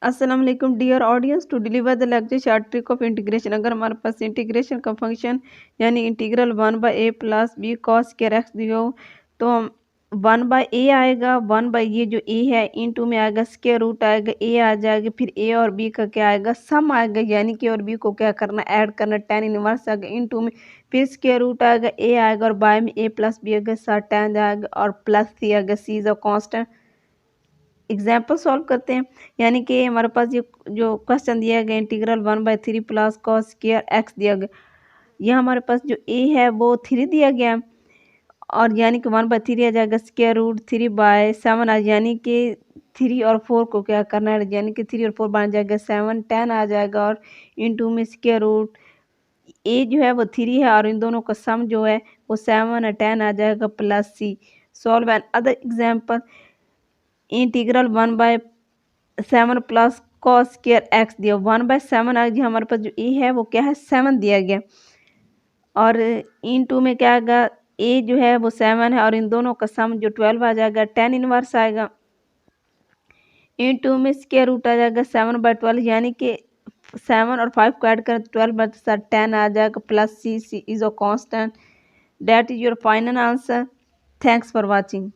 अस्सलाम वालेकुम dear audience. To deliver the lecture short trick of integration. अगर हमारे पास इंटीग्रेशन का फंक्शन यानी integral 1/a plus B cos square x दिया हो तो हम 1/a आएगा। 1 ये जो a है इन टू में आएगा स्क्वायर रूट आएगा, a आ जाएगा, फिर a और b का क्या आएगा सम आएगा, यानी कि और b को क्या करना ऐड करना, tan इनवर्स आएगा इन टू में, फिर स्क्वायर रूट आएगा, a आएगा और बाय में a प्लस बी आएगा, साथ tan आएगा और प्लस c आएगा, c is a constant. Example solve करते हैं। यानी कि हमारे पास ये जो क्वेश्चन दिया गया integral 1/3 plus cos square x दिया गया। यह हमारे पास जो ए है वो 3 दिया गया और यानी कि 1/3 आ जाएगा स्क्वायर रूट 3/7 यानी कि 3 और 4 को क्या करना है, यानी कि 3 और 4 बन जाएगा 7, 10 आ जाएगा और इनटू में स्क्वायर रूट ए जो है वो 3 है और इन दोनों का सम जो है वो 7 और 10 आ जाएगा plus C. Solve another example integral 1/7 plus cos square x दिया। 1/7 आ गया, हमारे पास जो ए है वो क्या है 7 दिया गया और इन टू में क्या आएगा ए जो है वो 7 है और इन दोनों का सम जो 12 आ जाएगा, 10 इनवर्स आएगा इन टू में स्क्वायर रूट आ जाएगा 7/12 यानी कि 7 और 5 को ऐड करें 12/10 आ जाएगा plus C is a constant. That is your final answer. Thanks for watching.